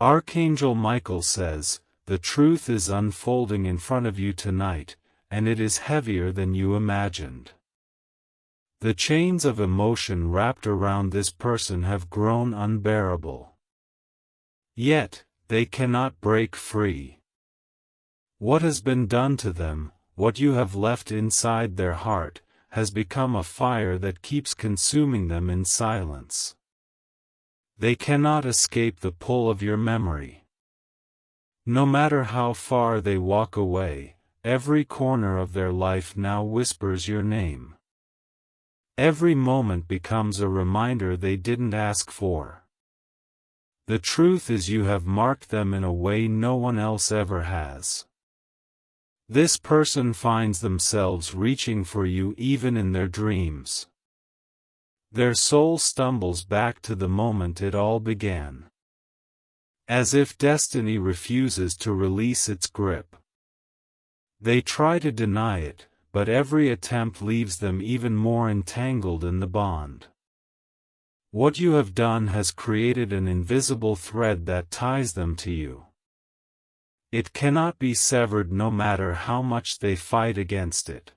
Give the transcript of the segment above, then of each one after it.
Archangel Michael says, the truth is unfolding in front of you tonight, and it is heavier than you imagined. The chains of emotion wrapped around this person have grown unbearable. Yet, they cannot break free. What has been done to them, what you have left inside their heart, has become a fire that keeps consuming them in silence. They cannot escape the pull of your memory. No matter how far they walk away, every corner of their life now whispers your name. Every moment becomes a reminder they didn't ask for. The truth is you have marked them in a way no one else ever has. This person finds themselves reaching for you even in their dreams. Their soul stumbles back to the moment it all began. As if destiny refuses to release its grip. They try to deny it, but every attempt leaves them even more entangled in the bond. What you have done has created an invisible thread that ties them to you. It cannot be severed no matter how much they fight against it.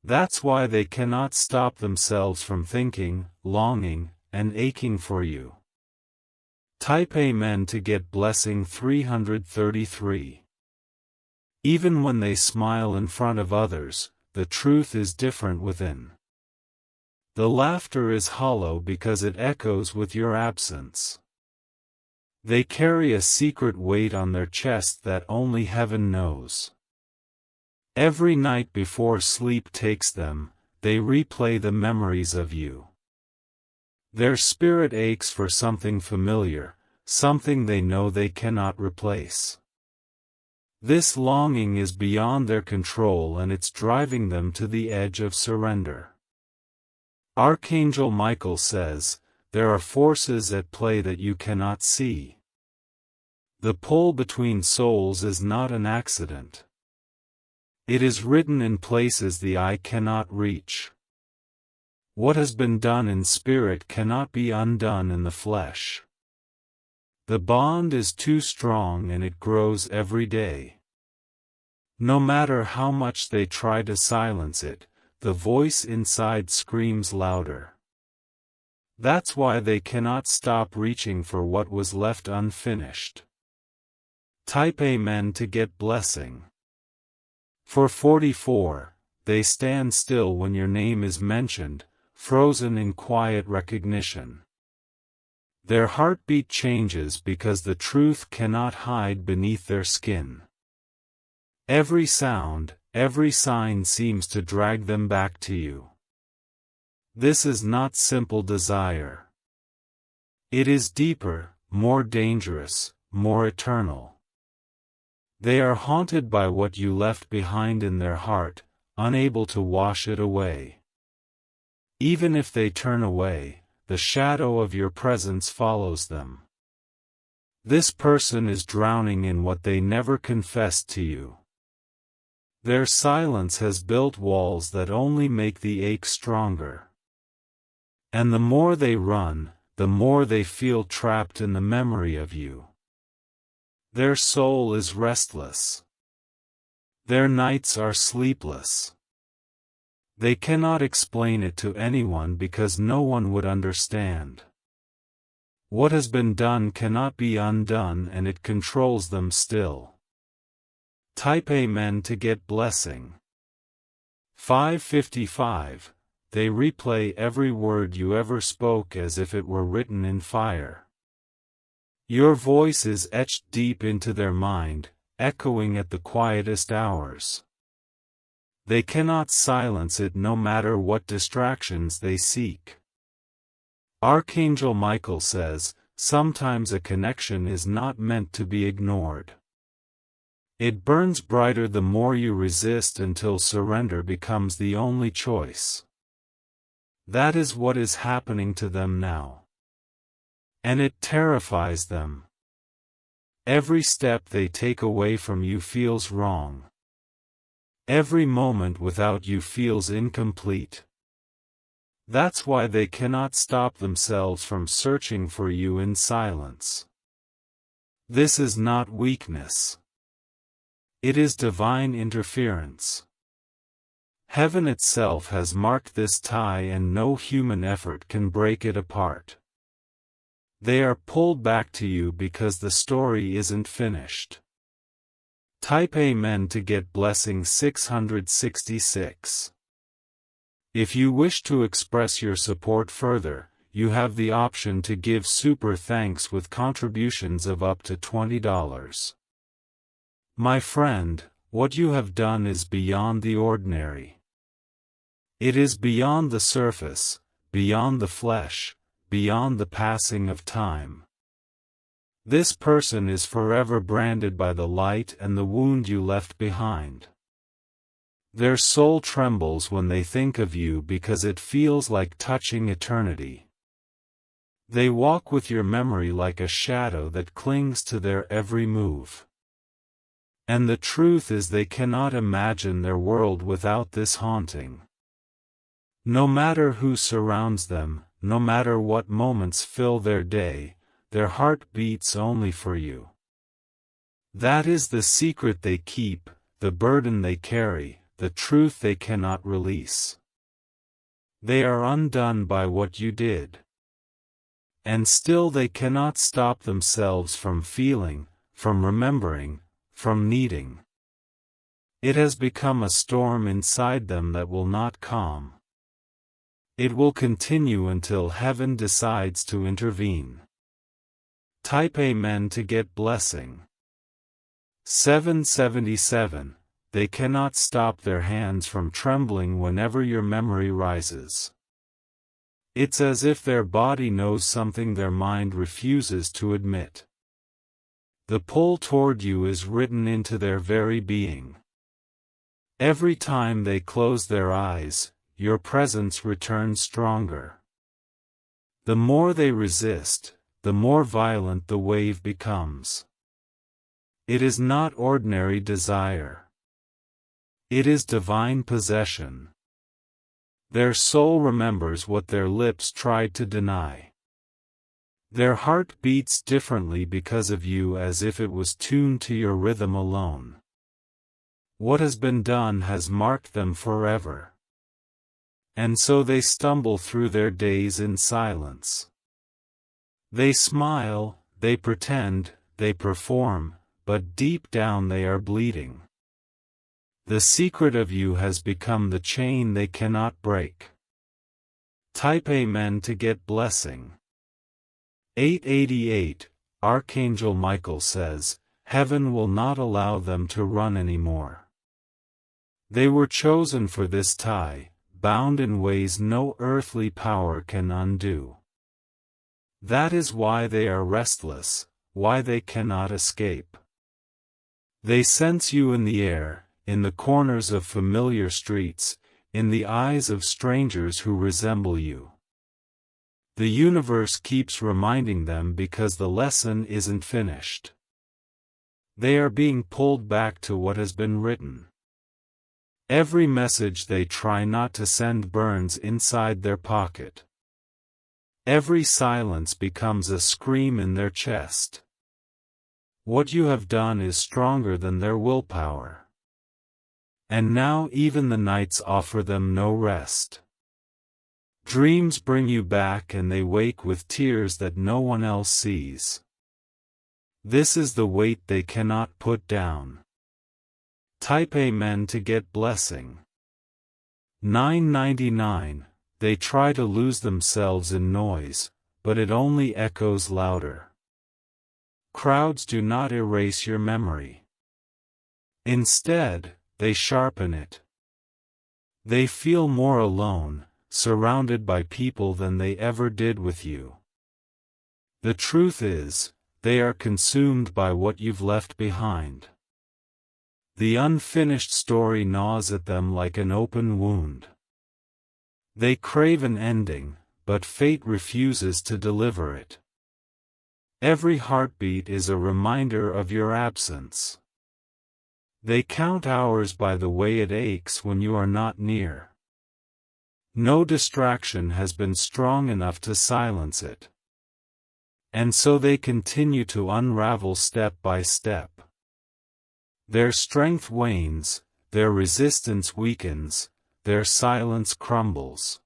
That's why they cannot stop themselves from thinking, longing, and aching for you. Type Amen to get blessing 333. Even when they smile in front of others, the truth is different within. The laughter is hollow because it echoes with your absence. They carry a secret weight on their chest that only heaven knows. Every night before sleep takes them, they replay the memories of you. Their spirit aches for something familiar, something they know they cannot replace. This longing is beyond their control and it's driving them to the edge of surrender. Archangel Michael says, there are forces at play that you cannot see. The pull between souls is not an accident. It is written in places the eye cannot reach. What has been done in spirit cannot be undone in the flesh. The bond is too strong and it grows every day. No matter how much they try to silence it, the voice inside screams louder. That's why they cannot stop reaching for what was left unfinished. Type Amen to get blessing. For 44, they stand still when your name is mentioned, frozen in quiet recognition. Their heartbeat changes because the truth cannot hide beneath their skin. Every sound, every sign seems to drag them back to you. This is not simple desire. It is deeper, more dangerous, more eternal. They are haunted by what you left behind in their heart, unable to wash it away. Even if they turn away, the shadow of your presence follows them. This person is drowning in what they never confessed to you. Their silence has built walls that only make the ache stronger. And the more they run, the more they feel trapped in the memory of you. Their soul is restless. Their nights are sleepless. They cannot explain it to anyone because no one would understand. What has been done cannot be undone and it controls them still. Type Amen to get blessing. 555. They replay every word you ever spoke as if it were written in fire. Your voice is etched deep into their mind, echoing at the quietest hours. They cannot silence it no matter what distractions they seek. Archangel Michael says, sometimes a connection is not meant to be ignored. It burns brighter the more you resist until surrender becomes the only choice. That is what is happening to them now. And it terrifies them. Every step they take away from you feels wrong. Every moment without you feels incomplete. That's why they cannot stop themselves from searching for you in silence. This is not weakness. It is divine interference. Heaven itself has marked this tie, and no human effort can break it apart. They are pulled back to you because the story isn't finished. Type Amen to get blessing 666. If you wish to express your support further, you have the option to give super thanks with contributions of up to $20. My friend, what you have done is beyond the ordinary. It is beyond the surface, beyond the flesh, beyond the passing of time. This person is forever branded by the light and the wound you left behind. Their soul trembles when they think of you because it feels like touching eternity. They walk with your memory like a shadow that clings to their every move. And the truth is, they cannot imagine their world without this haunting. No matter who surrounds them, no matter what moments fill their day, their heart beats only for you. That is the secret they keep, the burden they carry, the truth they cannot release. They are undone by what you did. And still they cannot stop themselves from feeling, from remembering, from needing. It has become a storm inside them that will not calm. It will continue until heaven decides to intervene. Type Amen to get blessing. 777. They cannot stop their hands from trembling whenever your memory rises. It's as if their body knows something their mind refuses to admit. The pull toward you is written into their very being. Every time they close their eyes, your presence returns stronger. The more they resist, the more violent the wave becomes. It is not ordinary desire. It is divine possession. Their soul remembers what their lips tried to deny. Their heart beats differently because of you, as if it was tuned to your rhythm alone. What has been done has marked them forever. And so they stumble through their days in silence. They smile, they pretend, they perform, but deep down they are bleeding. The secret of you has become the chain they cannot break. Type Amen to get blessing. 888. Archangel Michael says, heaven will not allow them to run anymore. They were chosen for this tie, bound in ways no earthly power can undo. That is why they are restless, why they cannot escape. They sense you in the air, in the corners of familiar streets, in the eyes of strangers who resemble you. The universe keeps reminding them because the lesson isn't finished. They are being pulled back to what has been written. Every message they try not to send burns inside their pocket. Every silence becomes a scream in their chest. What you have done is stronger than their willpower. And now even the nights offer them no rest. Dreams bring you back and they wake with tears that no one else sees. This is the weight they cannot put down. Type Amen to get blessing. 999. They try to lose themselves in noise, but it only echoes louder. Crowds do not erase your memory. Instead, they sharpen it. They feel more alone, surrounded by people than they ever did with you. The truth is, they are consumed by what you've left behind. The unfinished story gnaws at them like an open wound. They crave an ending, but fate refuses to deliver it. Every heartbeat is a reminder of your absence. They count hours by the way it aches when you are not near. No distraction has been strong enough to silence it. And so they continue to unravel step by step. Their strength wanes, their resistance weakens, their silence crumbles.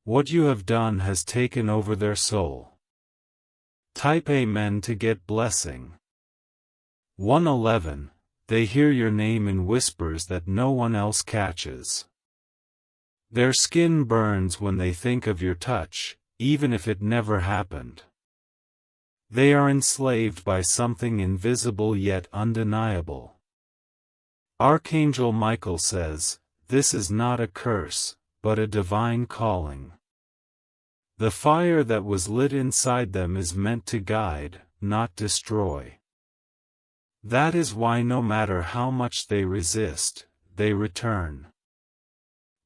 What you have done has taken over their soul. Type Amen to get blessing. 111. They hear your name in whispers that no one else catches. Their skin burns when they think of your touch, even if it never happened. They are enslaved by something invisible yet undeniable. Archangel Michael says, "This is not a curse, but a divine calling." The fire that was lit inside them is meant to guide, not destroy. That is why no matter how much they resist, they return.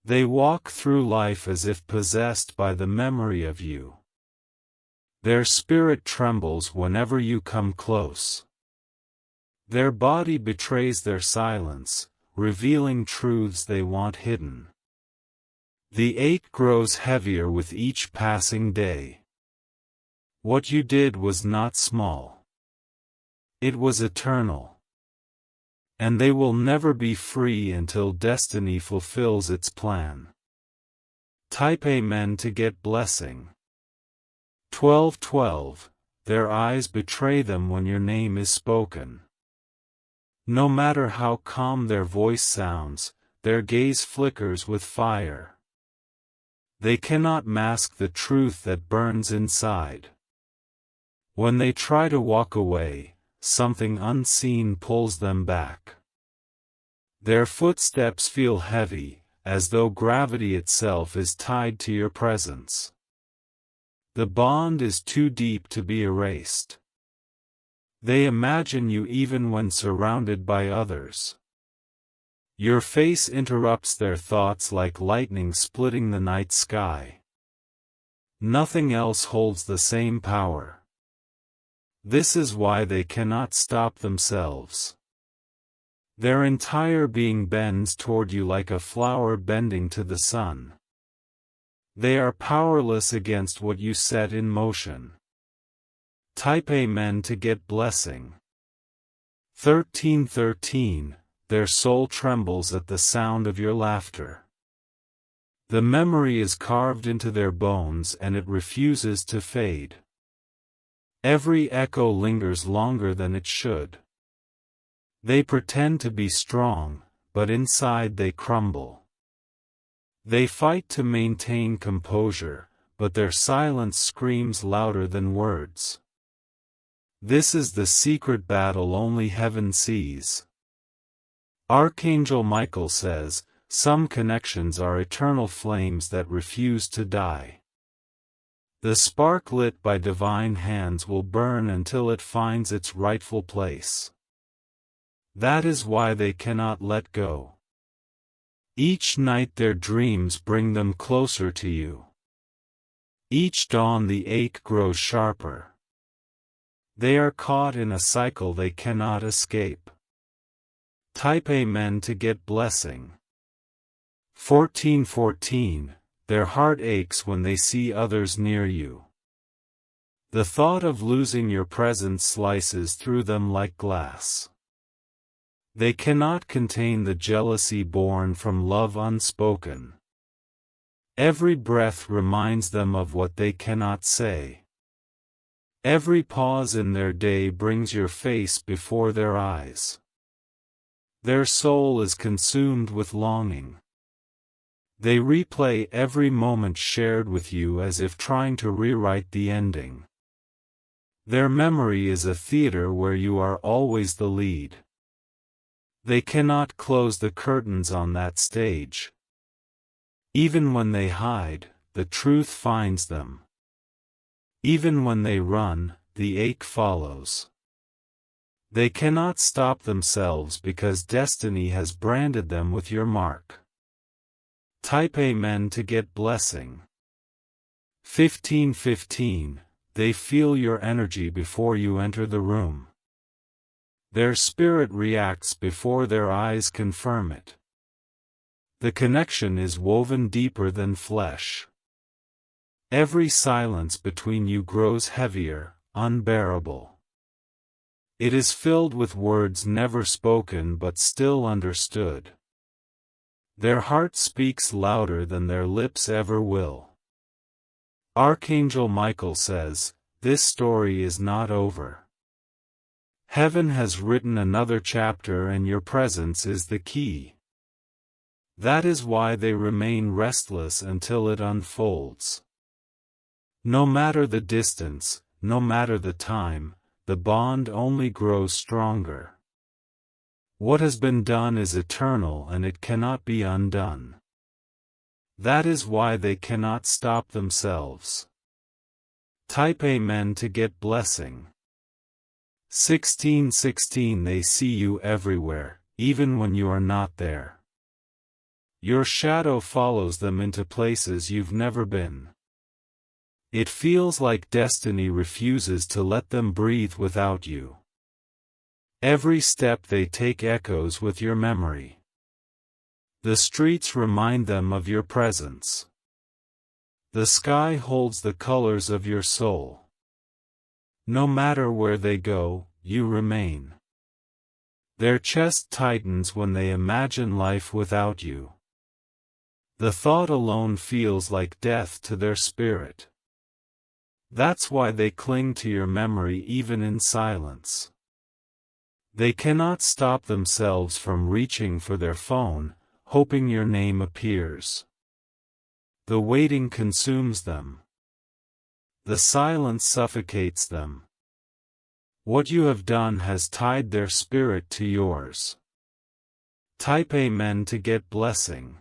They walk through life as if possessed by the memory of you. Their spirit trembles whenever you come close. Their body betrays their silence, revealing truths they want hidden. The ache grows heavier with each passing day. What you did was not small. It was eternal. And they will never be free until destiny fulfills its plan. Type Amen to get blessing. 1212. Their eyes betray them when your name is spoken. No matter how calm their voice sounds, their gaze flickers with fire. They cannot mask the truth that burns inside. When they try to walk away, something unseen pulls them back. Their footsteps feel heavy, as though gravity itself is tied to your presence. The bond is too deep to be erased. They imagine you even when surrounded by others. Your face interrupts their thoughts like lightning splitting the night sky. Nothing else holds the same power. This is why they cannot stop themselves. Their entire being bends toward you like a flower bending to the sun. They are powerless against what you set in motion. Type Amen to get blessing. 1313. Their soul trembles at the sound of your laughter. The memory is carved into their bones and it refuses to fade. Every echo lingers longer than it should. They pretend to be strong, but inside they crumble. They fight to maintain composure, but their silence screams louder than words. This is the secret battle only heaven sees. Archangel Michael says, some connections are eternal flames that refuse to die. The spark lit by divine hands will burn until it finds its rightful place. That is why they cannot let go. Each night their dreams bring them closer to you. Each dawn the ache grows sharper. They are caught in a cycle they cannot escape. Type Amen to get blessing. 1414. Their heart aches when they see others near you. The thought of losing your presence slices through them like glass. They cannot contain the jealousy born from love unspoken. Every breath reminds them of what they cannot say. Every pause in their day brings your face before their eyes. Their soul is consumed with longing. They replay every moment shared with you as if trying to rewrite the ending. Their memory is a theater where you are always the lead. They cannot close the curtains on that stage. Even when they hide, the truth finds them. Even when they run, the ache follows. They cannot stop themselves because destiny has branded them with your mark. Type Amen to get blessing. 1515. They feel your energy before you enter the room. Their spirit reacts before their eyes confirm it. The connection is woven deeper than flesh. Every silence between you grows heavier, unbearable. It is filled with words never spoken but still understood. Their heart speaks louder than their lips ever will. Archangel Michael says, "This story is not over. Heaven has written another chapter and your presence is the key." That is why they remain restless until it unfolds. No matter the distance, no matter the time, the bond only grows stronger. What has been done is eternal and it cannot be undone. That is why they cannot stop themselves. Type Amen to get blessing. 1616 They see you everywhere, even when you are not there. Your shadow follows them into places you've never been. It feels like destiny refuses to let them breathe without you. Every step they take echoes with your memory. The streets remind them of your presence. The sky holds the colors of your soul. No matter where they go, you remain. Their chest tightens when they imagine life without you. The thought alone feels like death to their spirit. That's why they cling to your memory even in silence. They cannot stop themselves from reaching for their phone, hoping your name appears. The waiting consumes them. The silence suffocates them. What you have done has tied their spirit to yours. Type Amen to get blessing.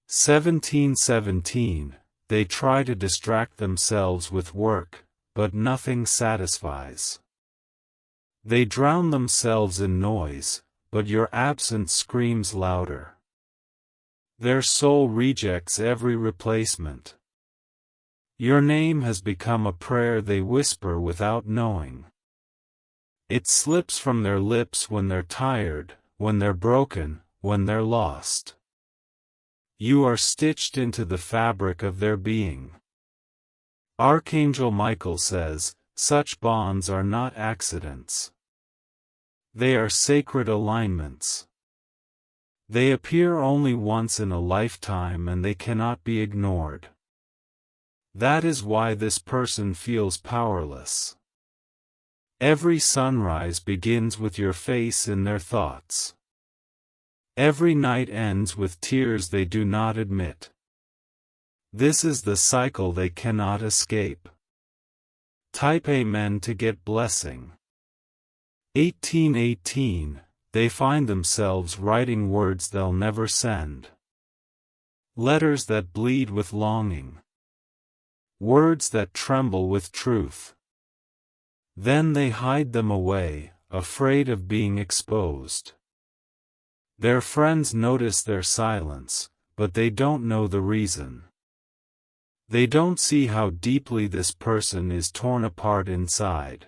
1717 They try to distract themselves with work, but nothing satisfies. They drown themselves in noise, but your absence screams louder. Their soul rejects every replacement. Your name has become a prayer they whisper without knowing. It slips from their lips when they're tired, when they're broken, when they're lost. You are stitched into the fabric of their being. Archangel Michael says, such bonds are not accidents. They are sacred alignments. They appear only once in a lifetime and they cannot be ignored. That is why this person feels powerless. Every sunrise begins with your face in their thoughts. Every night ends with tears they do not admit. This is the cycle they cannot escape. Type Amen to get blessing. 1818 They find themselves writing words they'll never send. Letters that bleed with longing. Words that tremble with truth. Then they hide them away, afraid of being exposed. Their friends notice their silence, but they don't know the reason. They don't see how deeply this person is torn apart inside.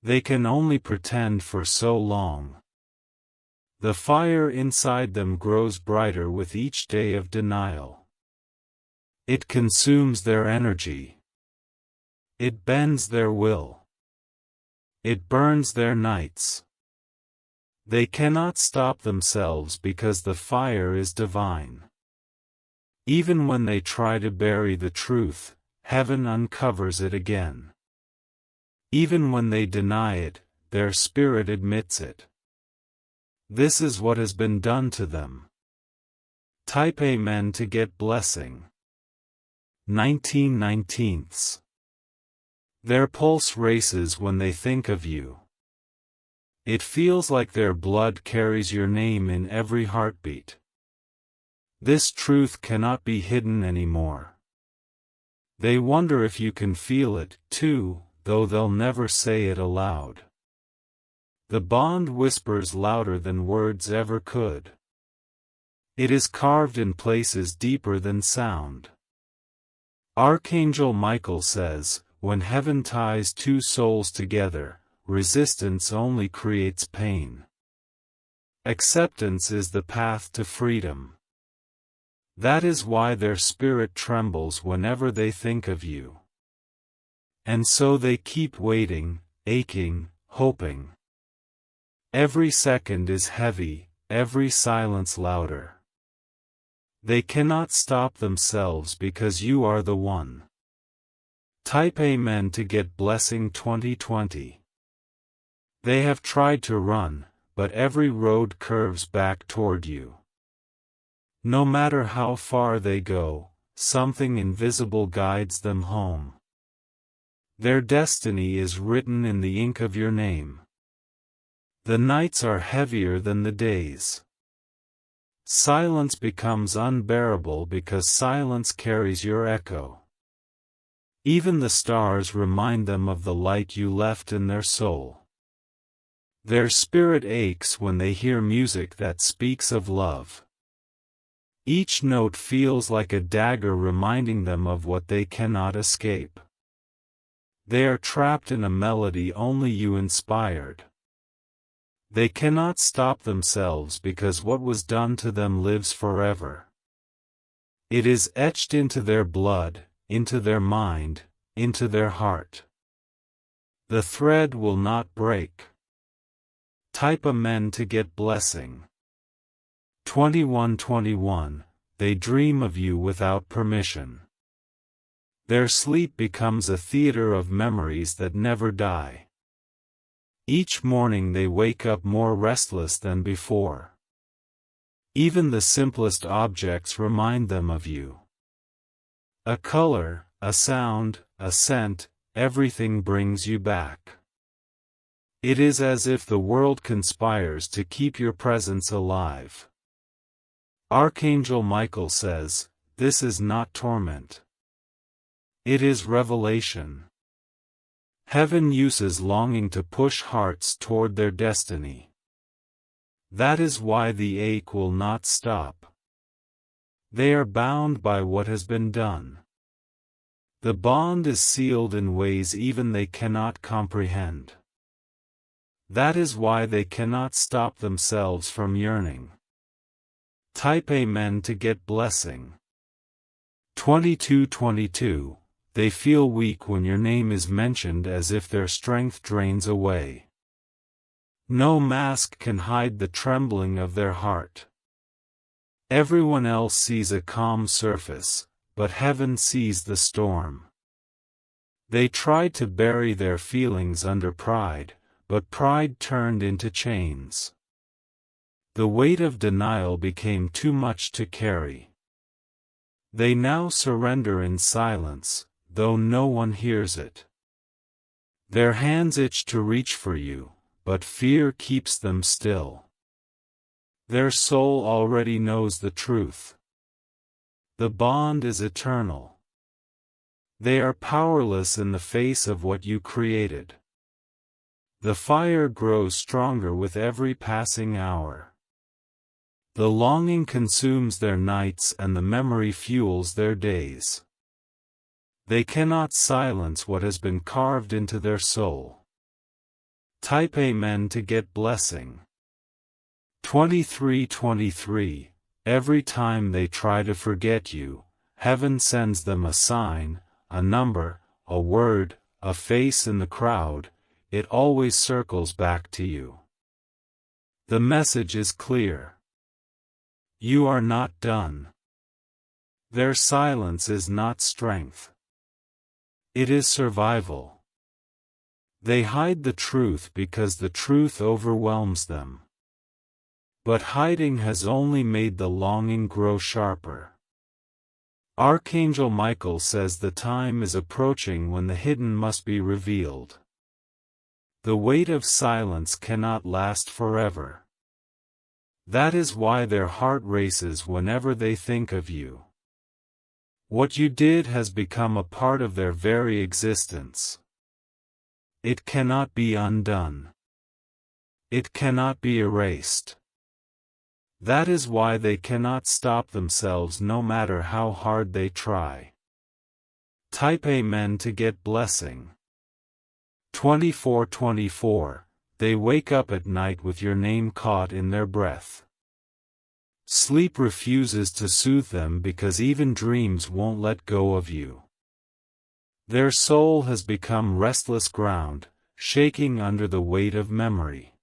They can only pretend for so long. The fire inside them grows brighter with each day of denial. It consumes their energy. It bends their will. It burns their nights. They cannot stop themselves because the fire is divine. Even when they try to bury the truth, heaven uncovers it again. Even when they deny it, their spirit admits it. This is what has been done to them. Type Amen to get blessing. 1919 Their pulse races when they think of you. It feels like their blood carries your name in every heartbeat. This truth cannot be hidden anymore. They wonder if you can feel it, too, though they'll never say it aloud. The bond whispers louder than words ever could. It is carved in places deeper than sound. Archangel Michael says, when heaven ties two souls together, resistance only creates pain. Acceptance is the path to freedom. That is why their spirit trembles whenever they think of you. And so they keep waiting, aching, hoping. Every second is heavy, every silence louder. They cannot stop themselves because you are the one. Type Amen to get blessing 2020. They have tried to run, but every road curves back toward you. No matter how far they go, something invisible guides them home. Their destiny is written in the ink of your name. The nights are heavier than the days. Silence becomes unbearable because silence carries your echo. Even the stars remind them of the light you left in their soul. Their spirit aches when they hear music that speaks of love. Each note feels like a dagger reminding them of what they cannot escape. They are trapped in a melody only you inspired. They cannot stop themselves because what was done to them lives forever. It is etched into their blood, into their mind, into their heart. The thread will not break. Type Amen to get blessing. 2121, they dream of you without permission. Their sleep becomes a theater of memories that never die. Each morning they wake up more restless than before. Even the simplest objects remind them of you. A color, a sound, a scent, everything brings you back. It is as if the world conspires to keep your presence alive. Archangel Michael says, "This is not torment. It is revelation." Heaven uses longing to push hearts toward their destiny. That is why the ache will not stop. They are bound by what has been done. The bond is sealed in ways even they cannot comprehend. That is why they cannot stop themselves from yearning. Type Amen to get blessing. 2222, they feel weak when your name is mentioned as if their strength drains away. No mask can hide the trembling of their heart. Everyone else sees a calm surface, but heaven sees the storm. They tried to bury their feelings under pride, but pride turned into chains. The weight of denial became too much to carry. They now surrender in silence, though no one hears it. Their hands itch to reach for you, but fear keeps them still. Their soul already knows the truth. The bond is eternal. They are powerless in the face of what you created. The fire grows stronger with every passing hour. The longing consumes their nights and the memory fuels their days. They cannot silence what has been carved into their soul. Type Amen to get blessing. 2323, every time they try to forget you, heaven sends them a sign, a number, a word, a face in the crowd. It always circles back to you. The message is clear. You are not done. Their silence is not strength. It is survival. They hide the truth because the truth overwhelms them. But hiding has only made the longing grow sharper. Archangel Michael says the time is approaching when the hidden must be revealed. The weight of silence cannot last forever. That is why their heart races whenever they think of you. What you did has become a part of their very existence. It cannot be undone. It cannot be erased. That is why they cannot stop themselves no matter how hard they try. Type Amen to get blessing. 2424, they wake up at night with your name caught in their breath. Sleep refuses to soothe them because even dreams won't let go of you. Their soul has become restless ground, shaking under the weight of memory.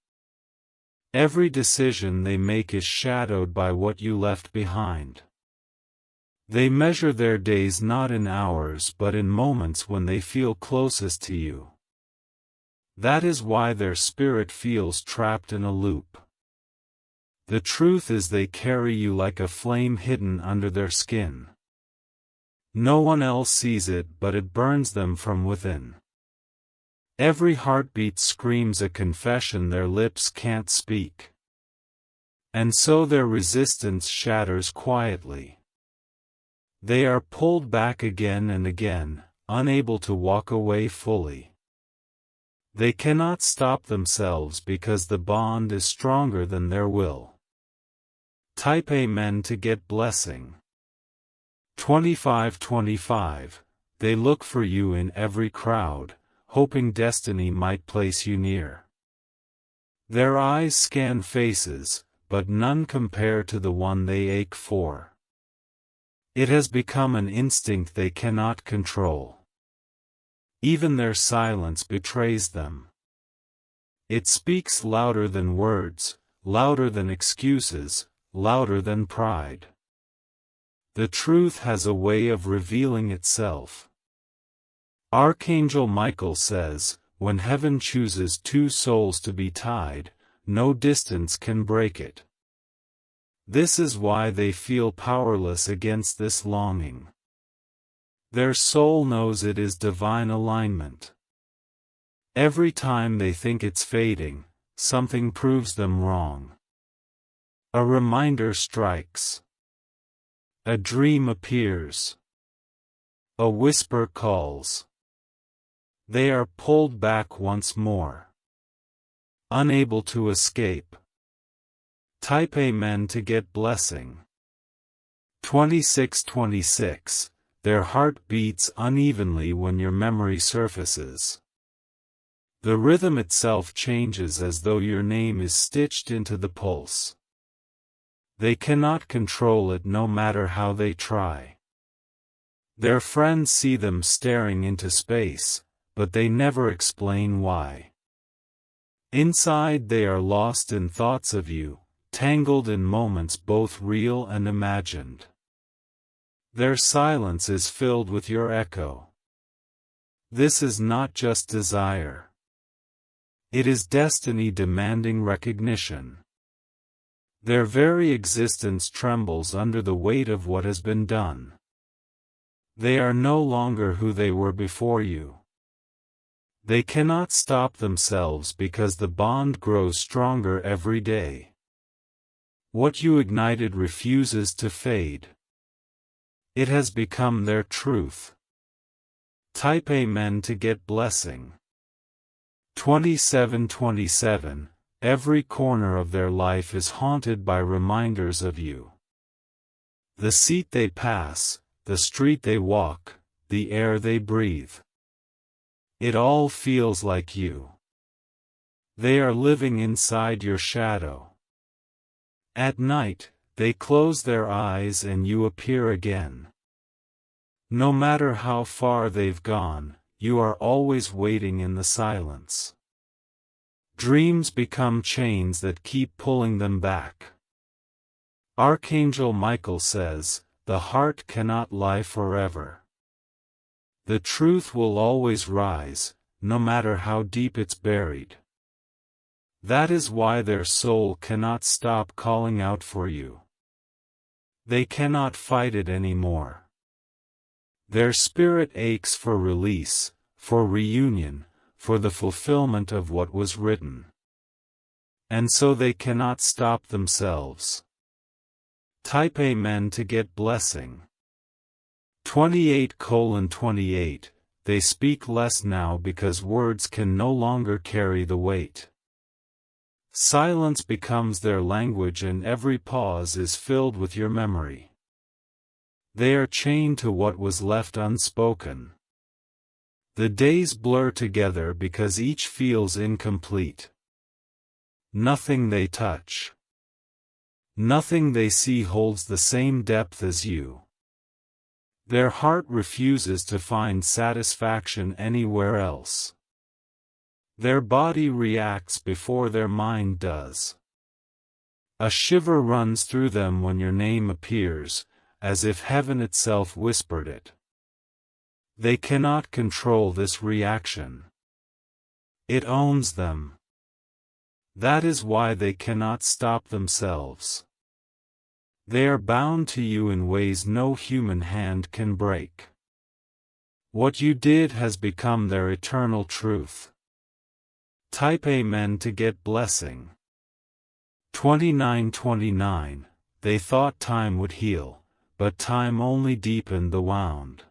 Every decision they make is shadowed by what you left behind. They measure their days not in hours but in moments when they feel closest to you. That is why their spirit feels trapped in a loop. The truth is they carry you like a flame hidden under their skin. No one else sees it but it burns them from within. Every heartbeat screams a confession their lips can't speak. And so their resistance shatters quietly. They are pulled back again and again, unable to walk away fully. They cannot stop themselves because the bond is stronger than their will. Type Amen to get blessing. 2525. They look for you in every crowd, hoping destiny might place you near. Their eyes scan faces, but none compare to the one they ache for. It has become an instinct they cannot control. Even their silence betrays them. It speaks louder than words, louder than excuses, louder than pride. The truth has a way of revealing itself. Archangel Michael says, when heaven chooses two souls to be tied, no distance can break it. This is why they feel powerless against this longing. Their soul knows it is divine alignment. Every time they think it's fading, something proves them wrong. A reminder strikes. A dream appears. A whisper calls. They are pulled back once more. Unable to escape. Type Amen to get blessing. 2626. Their heart beats unevenly when your memory surfaces. The rhythm itself changes as though your name is stitched into the pulse. They cannot control it no matter how they try. Their friends see them staring into space, but they never explain why. Inside they are lost in thoughts of you, tangled in moments both real and imagined. Their silence is filled with your echo. This is not just desire. It is destiny demanding recognition. Their very existence trembles under the weight of what has been done. They are no longer who they were before you. They cannot stop themselves because the bond grows stronger every day. What you ignited refuses to fade. It has become their truth. Type Amen to get blessing. 2727. Every corner of their life is haunted by reminders of you. The seat they pass, the street they walk, the air they breathe. It all feels like you. They are living inside your shadow. At night, they close their eyes and you appear again. No matter how far they've gone, you are always waiting in the silence. Dreams become chains that keep pulling them back. Archangel Michael says, the heart cannot lie forever. The truth will always rise, no matter how deep it's buried. That is why their soul cannot stop calling out for you. They cannot fight it anymore. Their spirit aches for release, for reunion, for the fulfillment of what was written. And so they cannot stop themselves. Type Amen to get blessing. 28:28. They speak less now because words can no longer carry the weight. Silence becomes their language and every pause is filled with your memory. They are chained to what was left unspoken. The days blur together because each feels incomplete. Nothing they touch. Nothing they see holds the same depth as you. Their heart refuses to find satisfaction anywhere else. Their body reacts before their mind does. A shiver runs through them when your name appears, as if heaven itself whispered it. They cannot control this reaction. It owns them. That is why they cannot stop themselves. They are bound to you in ways no human hand can break. What you did has become their eternal truth. Type Amen to get blessing. 2929. They thought time would heal, but time only deepened the wound.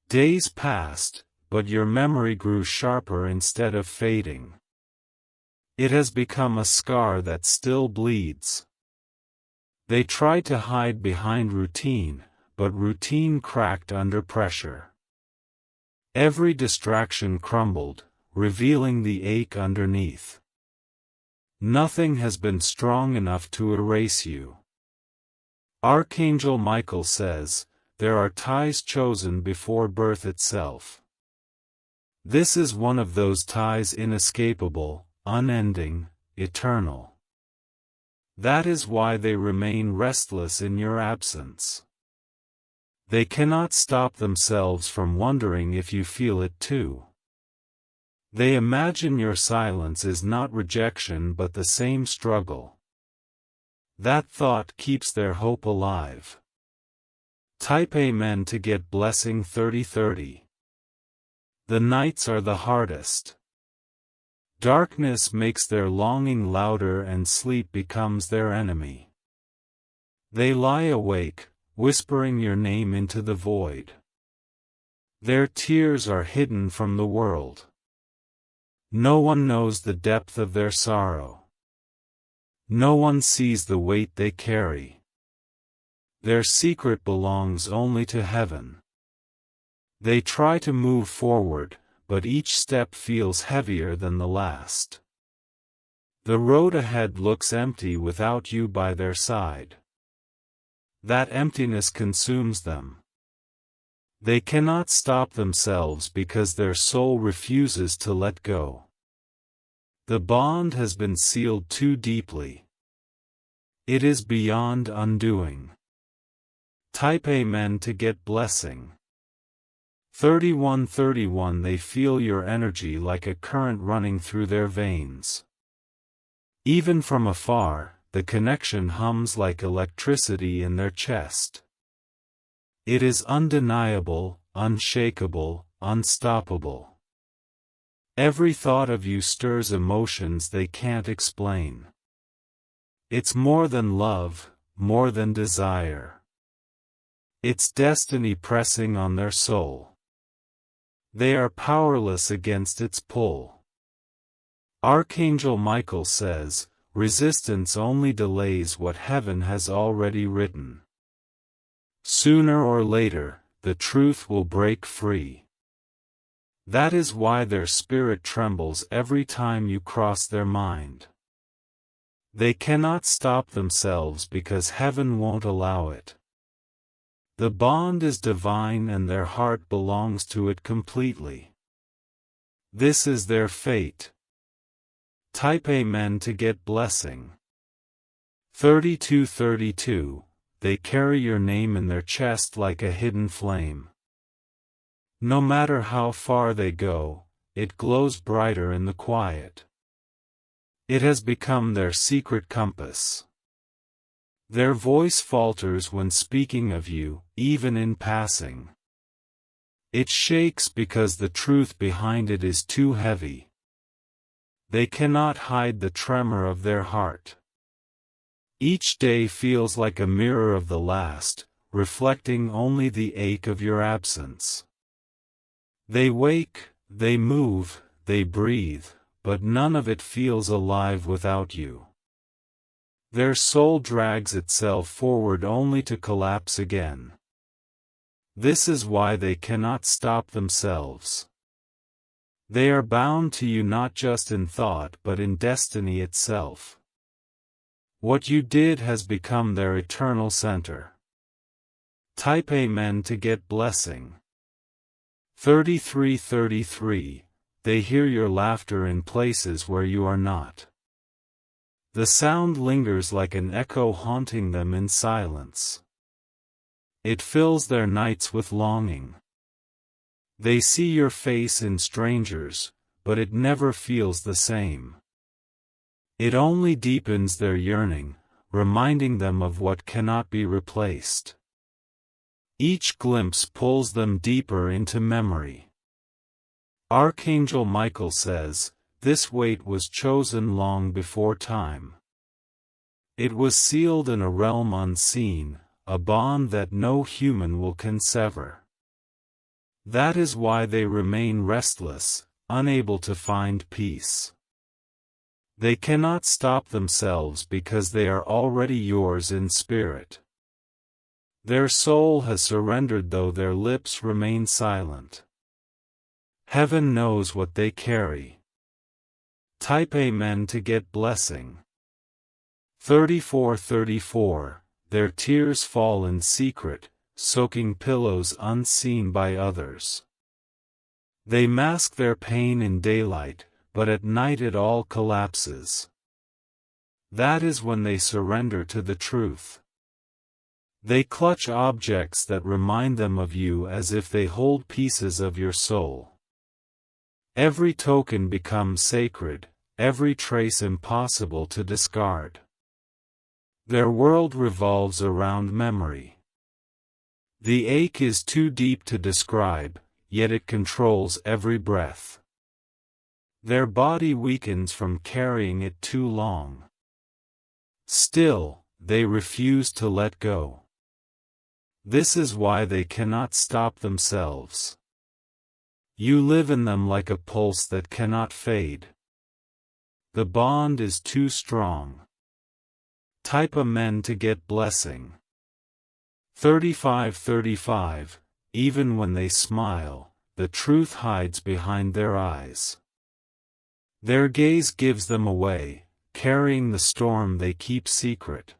Days passed, but your memory grew sharper instead of fading. It has become a scar that still bleeds. They tried to hide behind routine, but routine cracked under pressure. Every distraction crumbled, revealing the ache underneath. Nothing has been strong enough to erase you. Archangel Michael says, there are ties chosen before birth itself. This is one of those ties, inescapable, unending, eternal. That is why they remain restless in your absence. They cannot stop themselves from wondering if you feel it too. They imagine your silence is not rejection but the same struggle. That thought keeps their hope alive. Type Amen to get blessing 3030. The nights are the hardest. Darkness makes their longing louder and sleep becomes their enemy. They lie awake, whispering your name into the void. Their tears are hidden from the world. No one knows the depth of their sorrow. No one sees the weight they carry. Their secret belongs only to heaven. They try to move forward, but each step feels heavier than the last. The road ahead looks empty without you by their side. That emptiness consumes them. They cannot stop themselves because their soul refuses to let go. The bond has been sealed too deeply. It is beyond undoing. Type Amen to get blessing. 3131. They feel your energy like a current running through their veins. Even from afar, the connection hums like electricity in their chest. It is undeniable, unshakable, unstoppable. Every thought of you stirs emotions they can't explain. It's more than love, more than desire. It's destiny pressing on their soul. They are powerless against its pull. Archangel Michael says, resistance only delays what heaven has already written. Sooner or later, the truth will break free. That is why their spirit trembles every time you cross their mind. They cannot stop themselves because heaven won't allow it. The bond is divine and their heart belongs to it completely. This is their fate. Type Amen to get blessing. 3232. They carry your name in their chest like a hidden flame. No matter how far they go, it glows brighter in the quiet. It has become their secret compass. Their voice falters when speaking of you, even in passing. It shakes because the truth behind it is too heavy. They cannot hide the tremor of their heart. Each day feels like a mirror of the last, reflecting only the ache of your absence. They wake, they move, they breathe, but none of it feels alive without you. Their soul drags itself forward only to collapse again. This is why they cannot stop themselves. They are bound to you not just in thought but in destiny itself. What you did has become their eternal center. Type Amen to get blessing. 33:33. They hear your laughter in places where you are not. The sound lingers like an echo haunting them in silence. It fills their nights with longing. They see your face in strangers, but it never feels the same. It only deepens their yearning, reminding them of what cannot be replaced. Each glimpse pulls them deeper into memory. Archangel Michael says, this weight was chosen long before time. It was sealed in a realm unseen, a bond that no human will can sever. That is why they remain restless, unable to find peace. They cannot stop themselves because they are already yours in spirit. Their soul has surrendered though their lips remain silent. Heaven knows what they carry. Type Amen to get blessing. 34:34. Their tears fall in secret, soaking pillows unseen by others. They mask their pain in daylight, but at night it all collapses. That is when they surrender to the truth. They clutch objects that remind them of you as if they hold pieces of your soul. Every token becomes sacred, every trace impossible to discard. Their world revolves around memory. The ache is too deep to describe, yet it controls every breath. Their body weakens from carrying it too long. Still, they refuse to let go. This is why they cannot stop themselves. You live in them like a pulse that cannot fade. The bond is too strong. Type Amen to get blessing. 35:35. Even when they smile, the truth hides behind their eyes. Their gaze gives them away, carrying the storm they keep secret.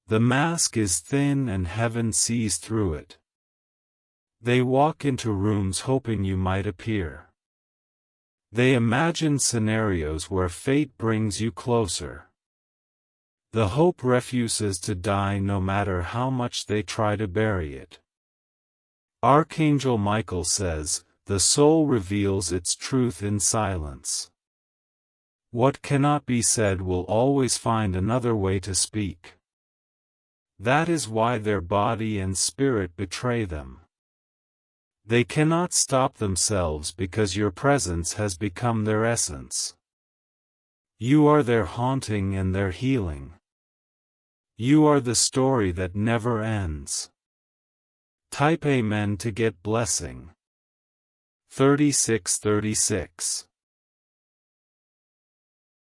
The mask is thin and heaven sees through it. They walk into rooms hoping you might appear. They imagine scenarios where fate brings you closer. The hope refuses to die no matter how much they try to bury it. Archangel Michael says, the soul reveals its truth in silence. What cannot be said will always find another way to speak. That is why their body and spirit betray them. They cannot stop themselves because your presence has become their essence. You are their haunting and their healing. You are the story that never ends. Type Amen to get blessing. 36:36.